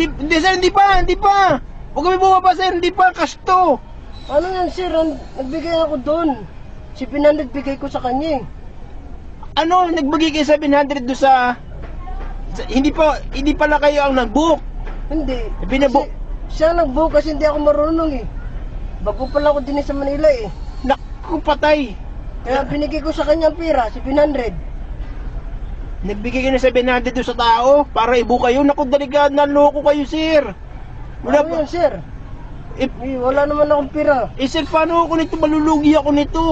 Hindi sir, hindi pa. Huwag kami bumaba sir, hindi pa, cash to. Ano yan sir, nagbigay ako doon. Si 700 bigay ko sa kanya eh. Ano, nagbigay kayo 700 doon sa hindi pala kayo ang nag-book. Hindi. Binabook. Siya nag-book kasi hindi ako marunong eh. Bago pala ako din sa Manila eh. Naku, patay. Kaya binigay ko sa kanya ang pera, 700. Nagbigay kayo ng 700 doon sa tao para i-book kayo. Naku, delikado, naloko kayo sir. Wala Ano yan sir? Eh, wala naman akong pera. sir, paano ako nito? Malulugi ako nito.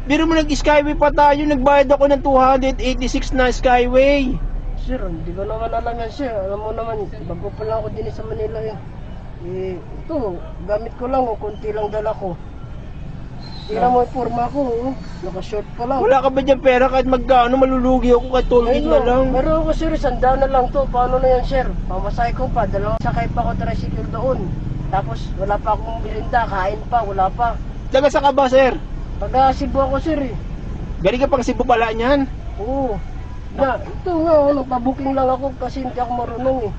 Pero mo nag-skyway pa tayo, nagbayad ako ng 286 na skyway. Sir, hindi ko naman alam yan sir. Alam mo naman, bago pa lang ako din sa Manila eh. Ito, gamit ko lang, konti lang dala ko. Tira mo yung forma ko, naka-short pa lang. Wala ka ba dyan pera kahit magkano? Malulugi ako kahit tollgate na lang. Meron ako sir, 100 na lang to. Paano na yan sir? Pamasahe ko pa, dalawang sakay pa ako tricycle doon. Tapos wala pa akong bilinda, kain pa, wala pa. Taga sa ka ba sir? Taga Cebu ako sir eh. Galing ka pang Cebu pala niyan? Oo. Ito nga, nagpa-booking lang ako kasi hindi ako marunong eh.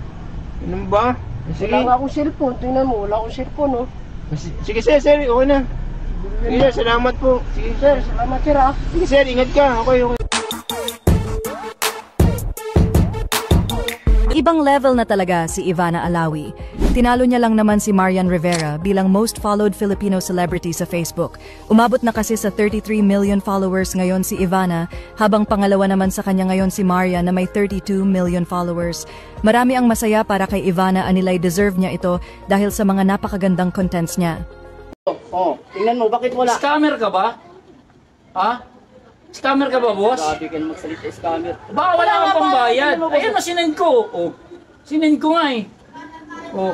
Ano ba? Sige. Wala nga akong cellphone, tingnan mo, wala akong cellphone oh. Sige sir, okay na. Sige sir, salamat po. Sige Sir, salamat sir ah. Sige sir, ingat ka. Okay. Ibang level na talaga si Ivana Alawi. Tinalo niya lang naman si Marian Rivera bilang most followed Filipino celebrity sa Facebook. Umabot na kasi sa 33 million followers ngayon si Ivana, habang pangalawa naman sa kanya ngayon si Marian na may 32 million followers. Marami ang masaya para kay Ivana, anilay deserve niya ito dahil sa mga napakagandang contents niya. Tingnan mo, bakit wala? Scammer ka ba? Ha? Scammer ka ba, boss? Grabe ka na magsalita, scammer. Baka wala kang pambayad. Ayun na, sinend ko. Oh. Sinend ko nga eh. Oh.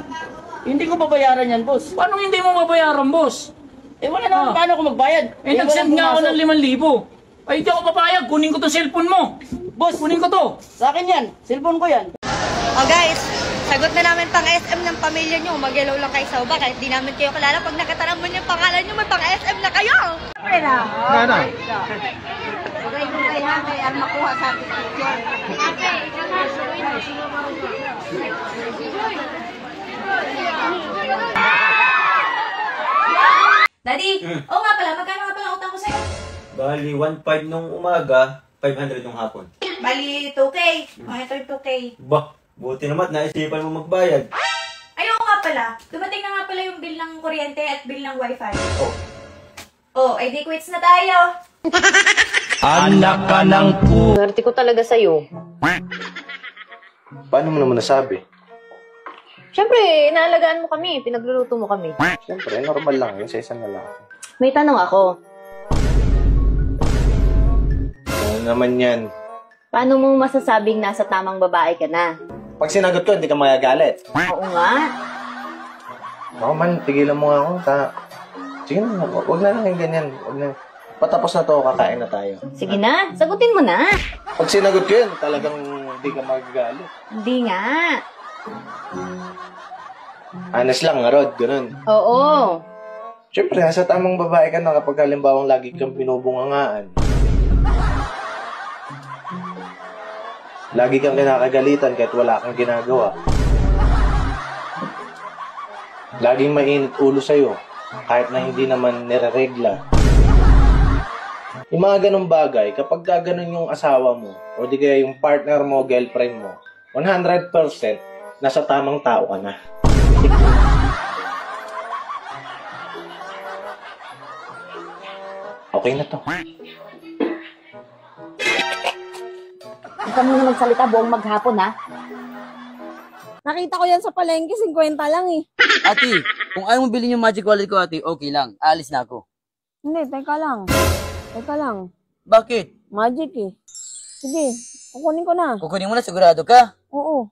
Hindi ko babayaran yan, boss. Paano hindi mo mabayaran, boss? Wala naman paano ako magbayad. Nag-send nga ako ng 5,000. Ay, hindi ako papayag. Kunin ko to cellphone mo. Boss, kunin ko to. Sa akin yan, cellphone ko yan. Oh guys, sagot na namin pang SM ng pamilya nyo. Mag-hello lang kayo sa uba kahit di namin kayo kilala. Pag nakatanong mo yung pangalan nyo, may pang SM na kayo. Pera. Nana. Bagay ko kayo ha, kaya makuha sa ating picture. Daddy, oo nga pala, magkano nga pala utang ko sa'yo? Bali, 1.5 nung umaga, 500 nung hapon. Bali, 2K. Oh, ito yung 2K. Bah, buti naman, naisipan mo magbayad. Ayaw nga pala, dumating na nga pala yung bill ng kuryente at bill ng wifi. Oh. Oh, ay di quits na tayo. Anak ka ng po. Swerte ko talaga sa'yo. Paano mo naman nasabi? Siyempre, inaalagaan mo kami. Pinagluluto mo kami. Siyempre, normal lang yun sa isang lalaki. May tanong ako. Ano naman yan? Paano mo masasabing nasa tamang babae ka na? Pag sinagot ko, hindi ka magagalit. Oo nga. Ako man, tigilan mo nga ako. Sige na, huwag na lang yung ganyan. Huwag na. Patapos na to, kakain na tayo. Sige na, sagutin mo na. Pag sinagot ko yun, talagang hindi ka magagalit. Hindi nga. Honest lang, Rod, ganun. Oo. Siyempre, nasa tamang babae ka na kapag halimbawang lagi kang binubungangaan. Lagi kang kinakagalitan kahit wala kang ginagawa. Laging mainit ulo sa'yo, kahit na hindi naman nireregla. Yung mga ganong bagay, kapag gaganon yung asawa mo, o di kaya yung partner mo, girlfriend mo, 100% nasa tamang tao ka na. Okay na to. Huwag ka muna magsalita buong maghapon, ha? Nakita ko yan sa palengke, 50 lang eh. Ate, kung ayaw mo bilhin yung magic wallet ko, ate, okay lang. Alis na ako. Hindi, teka lang. Teka lang. Bakit? Magic eh. Sige, kukunin ko na. Kukunin mo na, sigurado ka? Oo.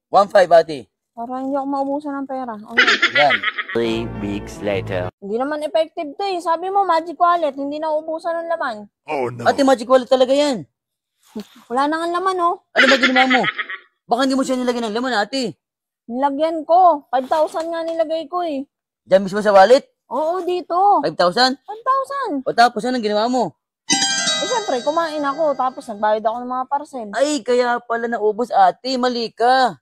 1.5, ate. Para hindi ako maubusan ng pera. Okay. Yan. 3 weeks later. Hindi naman effective to eh. Sabi mo, magic wallet, hindi na ubusan ng laman. Oh no. Ate, magic wallet talaga yan. Wala na nga laman oh. Ano ba ginawa mo? Baka hindi mo siya nilagyan ng laman, ate. Nilagyan ko. 5,000 nga nilagay ko eh. Diyan mismo sa wallet? Oo, dito. 5,000? 5,000. O tapos, anong ginawa mo? Eh, syempre, kumain ako. Tapos, nagbayad ako ng mga parcel. Ay, kaya pala naubos, ate. Mali ka.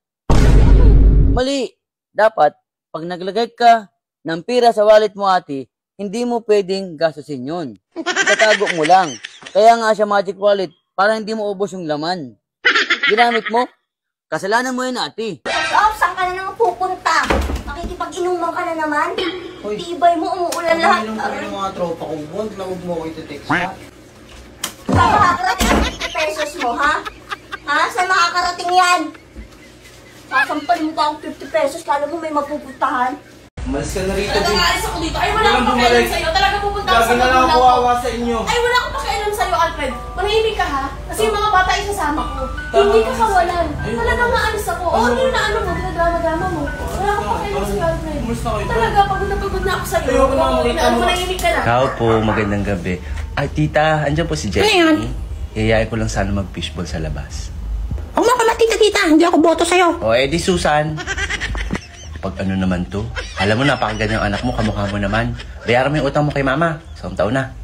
Mali. dapat, pag naglagay ka ng pira sa wallet mo, ate, hindi mo pwedeng gastusin yun. Itatago mo lang. Kaya nga siya magic wallet, para hindi mo ubos yung laman. Ginamit mo, kasalanan mo yun, ate. Oh, saan ka na naman pupunta? Makikipag-inuman ka na naman? Tibay mo, umuulan lahat. Yung mga tropa ko, huwag na huwag mo ko iti-text. Saan makakarating ang 50 pesos mo, ha? Ha? Saan makakarating yan? Sasampalin mo pa akong 50 pesos, kala mo may mapupuntahan? Umalis ka na rito, Talaga babe. alis ako dito. Ay, wala akong pakialam sa'yo. Talaga pupunta ako sa Lagi na lang magulang ako ko. awa sa inyo. Ay, wala akong pakialam sa'yo, Alfred. Manahimik ka, ha? Kasi yung mga bata isasama ko. Hindi ka kawalan. Talaga maalis ako. O, ano na ano mo? Dinadrama-drama mo. Wala akong pakialam sa'yo, Alfred. Talaga, pagod na ako sa'yo. Ayoko na makita mo. Manahimik ka na. Tao po, magandang gabi. Ay, tita, andyan po si Jenny. Iyayain ko lang sana mag-fishball sa labas. Huwag mo ka tita. Hindi ako boto sa'yo. O, edi Susan. Pag ano naman to, alam mo, napakaganda yung anak mo, kamukha mo naman. Bayaran mo yung utang mo kay mama. Isang taon na.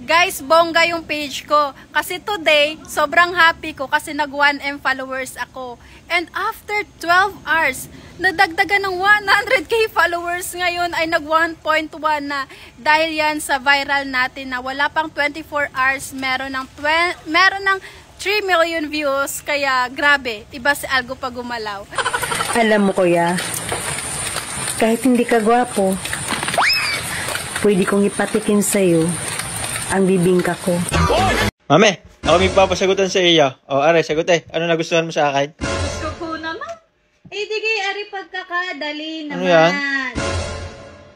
Guys, bongga yung page ko. Kasi today, sobrang happy ko kasi nag 1M followers ako. And after 12 hours, nadagdagan ng 100k followers ngayon ay nag 1.1 na. Dahil yan sa viral natin na wala pang 24 hours, meron ng 3 million views. Kaya grabe, iba si Algo pag gumalaw. Alam mo, kuya, kahit hindi ka gwapo, pwede kong ipatikim sa'yo ang bibingka ko. Mame, ako may papasagutan sa iyo. O, are, sagot eh. Ano nagustuhan mo sa akin? Gusto ko naman. Eh, di kay Ari pagkakadali naman. Ano yan?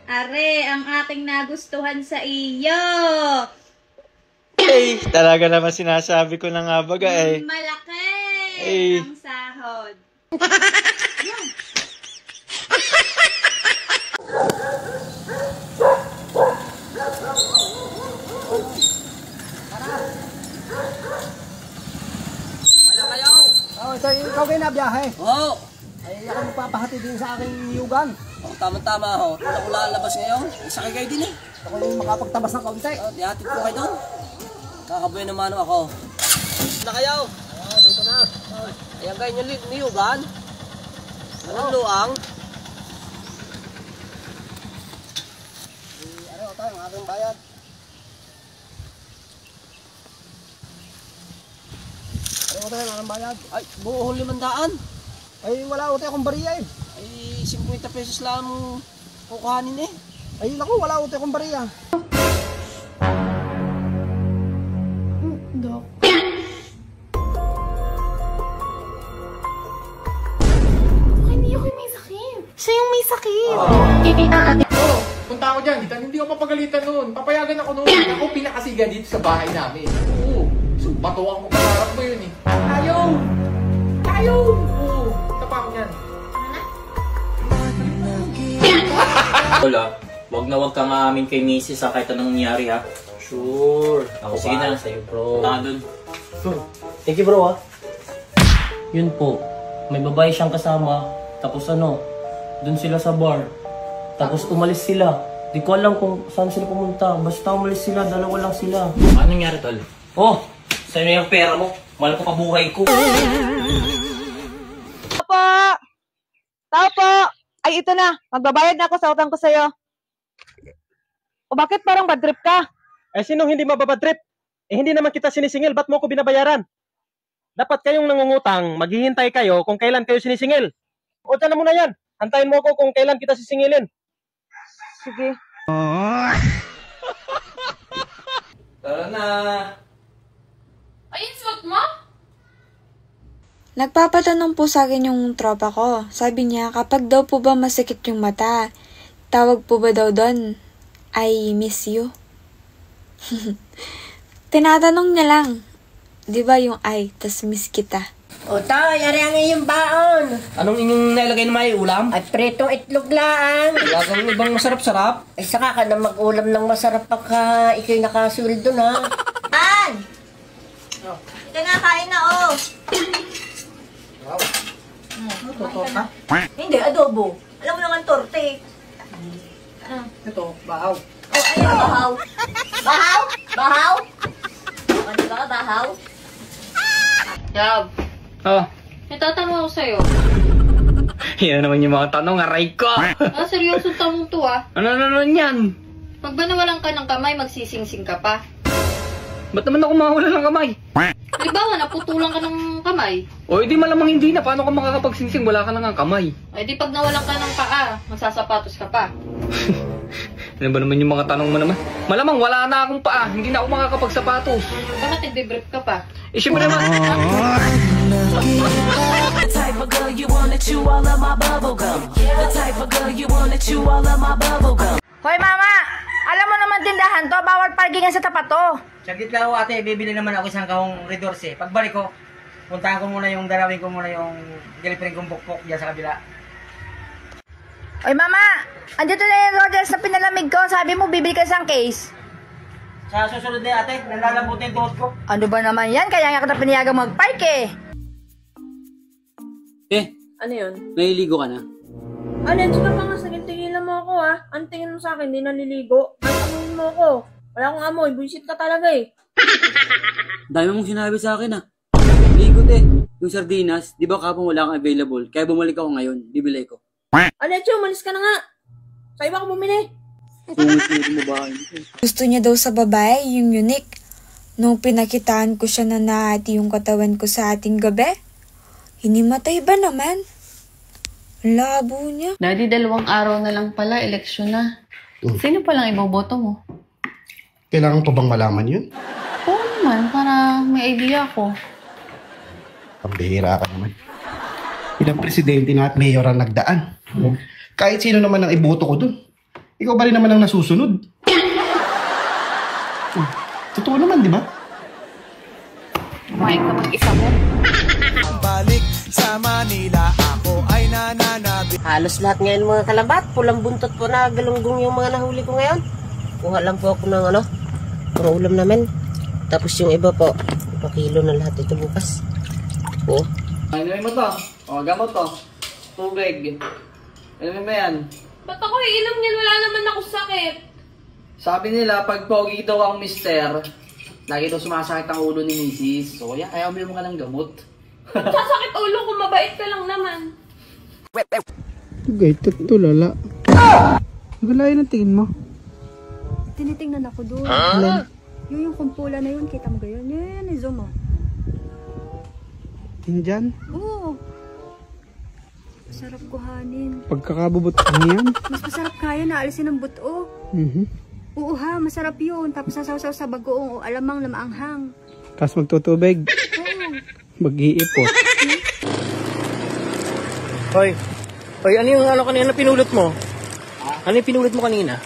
Are, ang aking nagustuhan sa iyo. Eh, talaga naman sinasabi ko na nga baga eh. Malaki Eh. ang sahod. Oh, ito, ikaw kayo na biyahe. Oo. Ay, ako magpapahati din sa aking yugan. Oh, tama-tama ho. Kung ako lalabas ngayon, isakay kayo din eh. Ako yung makapagtabas ng kaunti. Oh, dihatid ko kayo doon. Kakabuhay naman ako. Na kayo? Oh, dito na. Ayan kayo yung niyugan. Anong luang? Ano tayo, ang aking bayad. Ano tayo, ang aking bayad. Ay, buo 500. Ay, wala uti akong bariya eh. Ay, 50 pesos lang kukuhanin eh. Ay, naku, wala uti akong bariya. Dok. Hindi ako may sakit. Siya yung may sakit. Punta ako dyan, hindi ako papagalitan noon. Papayagan ako noon. Ako pinakasiga dito sa bahay namin. Oo. So, batuwang mo kasarap mo yun eh. Ayaw! Ayaw! Oo. Tapa ako yan. Wala. Wag na wag kang aamin kay Mrs. ha, kahit anong nangyari ha. Sure. Ako sige na sa'yo bro. Dun. Thank you, bro, Yun po. May babae siyang kasama. Tapos dun sila sa bar. Tapos umalis sila. Di ko alam kung saan sila pumunta. Basta umalis sila, dalawa lang sila. Ano nangyari tol? Oh! Sa'yo na yung pera mo. Mahal ko pa buhay ko. Opo! Tao po! Ay, ito na. Magbabayad na ako sa utang ko sa'yo. O bakit parang bad trip ka? Eh, sinong hindi mababad trip? Eh, hindi naman kita sinisingil. Ba't mo ako binabayaran? Dapat kayong nangungutang, maghihintay kayo kung kailan kayo sinisingil. O, dyan na muna yan. Antayin mo ako kung kailan kita sisingilin. Sige. Tara na! Ayun, suot mo? Nagpapatanong po sa akin yung tropa ko. Sabi niya, kapag daw po ba masakit yung mata, tawag po ba daw doon, I miss you? Tinatanong niya lang. Di ba yung I, tas miss kita? O tay, ari ang iyong baon. Anong inyong nilagay na may ulam? At pritong itlog lang. Wala kang ibang masarap-sarap. Ay saka ka na mag-ulam ng masarap pagka ikaw'y nakasuldo na. An! Ito na, kain na oh. Totoo ka? Hindi, adobo. Alam mo naman torte. Ito, bahaw. Oh, ayun, bahaw. Bahaw? Bahaw? O, diba, bahaw? Dab. Oh. May tatanong ako sa'yo. Yan naman yung mga tanong, aray ko! Seryoso tanong to Ano yan? Pag ba nawalan ka ng kamay, magsisingsing ka pa? Ba't naman ako mawala ng kamay? Halimbawa, naputulan ka ng kamay. O, edi malamang hindi na. Paano ka makakapagsingsing? Wala ka na nga kamay. Ay di pag nawalan ka ng paa, magsasapatos ka pa. Ano ba naman yung mga tanong mo naman? Malamang wala na akong paa. Hindi na ako makakapagsapatos. Bakit nagbe-brief ka pa? Eh, syempre naman. The type of girl you wanna chew all of my bubble gum. The type of girl you wanna chew all of my bubble gum. Hoy mama! Alam mo naman tindahan to, bawal parkingan sa tapat to. Saglit lang ate, bibili naman ako isang kahong redorse. Pagbalik ko, puntahan ko muna dalawin ko muna yung girlfriend kong bukbok dyan sa kabila. Hoy mama! Andito na yung Rodgers na pinalamig ko. Sabi mo bibili ka isang case. Sa susunod na ate, nalalabutin tuhod ko. Ano ba naman yan? Kaya nga kita pinayagang mag-park eh. Ano yun? Naliligo ka na? Alin, sige pa nga, tingin mo ako Ang tingin mo sa akin, di naliligo. Ang amoy mo ako. Wala akong amoy, bullshit ka talaga eh. Dami mong sinabi sa akin Ligo yung sardinas, di ba kapong wala kang available? Kaya bumalik ako ngayon, bibili ko. Aletsyo, umalis ka na nga. Sa iba ko bumili. Gusto niya daw sa babae yung unique. Nung pinakitaan ko siya na nahati yung katawan ko sa ating gabi, hinimatay ba naman? Ang labo niya. Daddy, 2 araw na lang pala, eleksyon na. Sino palang iboboto mo? Kailangan pa bang malaman yun? Oo naman, para may idea ako. Pambihira ka naman. Ilang presidente na at mayor ang nagdaan. Kahit sino naman ang iboto ko dun. Ikaw ba rin naman ang nasusunod? Totoo naman, di ba? Kumain ka mag-isa mo. Balik sa Manila, ako ay nananabi. Halos lahat ngayon mga kalabat, pulang buntot po na galunggong yung mga nahuli ko ngayon. Kuha lang po ako ng pang ulam namin. Tapos yung iba po, ipakilo na lahat ito bukas. Po. Inumin mo to. O, gamot to. Tubig. Inumin mo yan. Ba't ako iinom niyan? Wala naman ako sakit. Sabi nila, pag pogi daw ang mister, lagi daw sumasakit ang ulo ni misis. So, kaya uminom ka ng gamot. Sasakit ulo ko, mabait ka lang naman. Gay, lala. Nagalayan ang tingin mo. Tinitingnan ako doon. Yung kumpula na yun, kita mo gayon? Yan, zoom mo. Indyan? Oo. Masarap kuhanin. Pagkakabubot ko niyan? Mas masarap kaya na alisin ng buto. Oo ha, masarap yun. Tapos sasaw-saw sa bagoong o alamang na maanghang. Tapos magtutubig. Oo. Mag-iipot. Hoy, ano yung kanina pinulot mo? Ano yung pinulot mo kanina?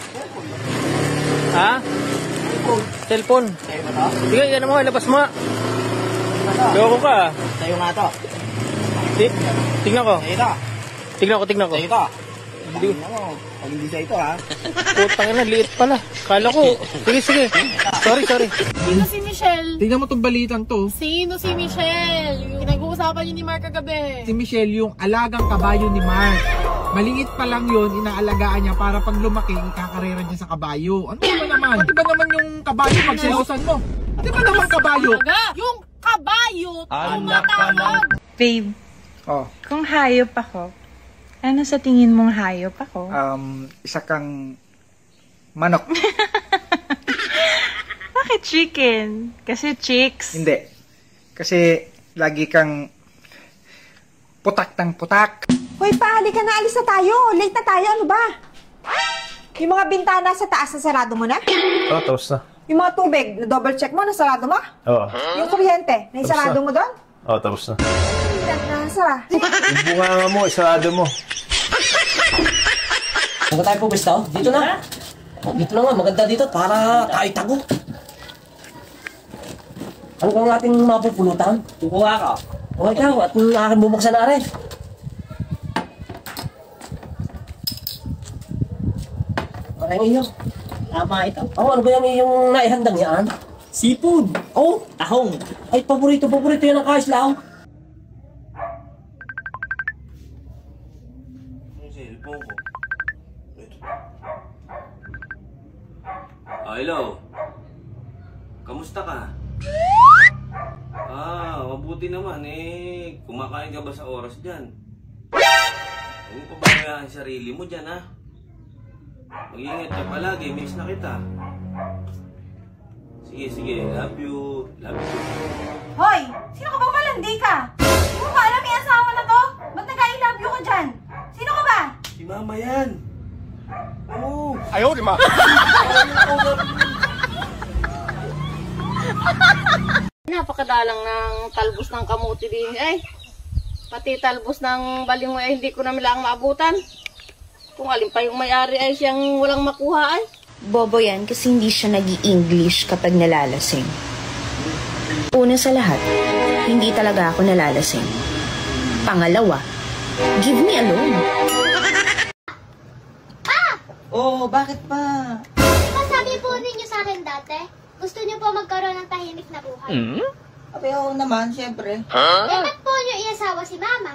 Ha? Cellphone. Sige, yan mo, labas mo. Loko ka. Sa'yo nga to. Tingnan ko. Tingnan ko. Sa'yo to. Hindi. Pag hindi sa ito Putang ina, liit pala. Kala ko. Sige. Sorry. Sino si Michelle? Tingnan mo itong balitan to. Sino si Michelle? Yung pinag-uusapan niyo ni Mark kagabi. Si Michelle yung alagang kabayo ni Mark. Maliit pa lang yun, inaalagaan niya para pag lumaki, ikakarera niya sa kabayo. Ano ba naman? Pati ba naman yung kabayo pag silosan mo? Pati ba naman kabayo? Yung kabayo, tumatawag. Babe, kung hayop ako, ano sa tingin mong hayop ako? Isa kang manok. Bakit chicken? Kasi chicks. Hindi. Kasi lagi kang putak ng putak. Hoy pa, halika na, alis na tayo. Late na tayo, ano ba? Yung mga bintana sa taas, nasarado mo na? Oo, tapos na. Yung mga tubig, na-double check mo, nasarado mo? Oo. Yung kuryente, naisarado mo doon? Oo, tapos na. Nasara. Yung bunga mo, isarado mo. Saan tayo po gusto? Dito na. Dito na nga, maganda dito para tayo tago. Ano kang ating mapupulutan? Kukuha ka. O ikaw, at aking bubuksan na rin. Parang inyo. Tama ito. Ano ba yan yung naihandang yan? Seafood. Tahong. Ay, paborito yan ang kaislaw. Hello. Kamusta ka? Mabuti naman kumakain ka ba sa oras dyan? Huwag mo pabayaan ang sarili mo dyan, ha? Mag-iingat ka palagi, miss na kita. Sige, sige, love you. Love you. Hoy! Sino ka bang malandi ka? Hindi mo ba alam yung asawa na to? Ba't nag-I love you ka dyan? Sino ka ba? Si mama yan. Oo. Ayaw, di ma. Napakadalang ng talbos ng kamuti din eh. Pati talbos ng balingoy ay hindi ko na lang maabutan. Kung alin pa yung may-ari ay siyang walang makuha ay. Bobo yan kasi hindi siya nag-i-English kapag nalalasing. Una sa lahat, hindi talaga ako nalalasing. Pangalawa, give me a loan. Oh, bakit pa? Diba sabi po ninyo sa akin dati, gusto niyo po magkaroon ng tahimik na buhay? Abi, oo naman, syempre. Eh, ba't po niyo iasawa si mama?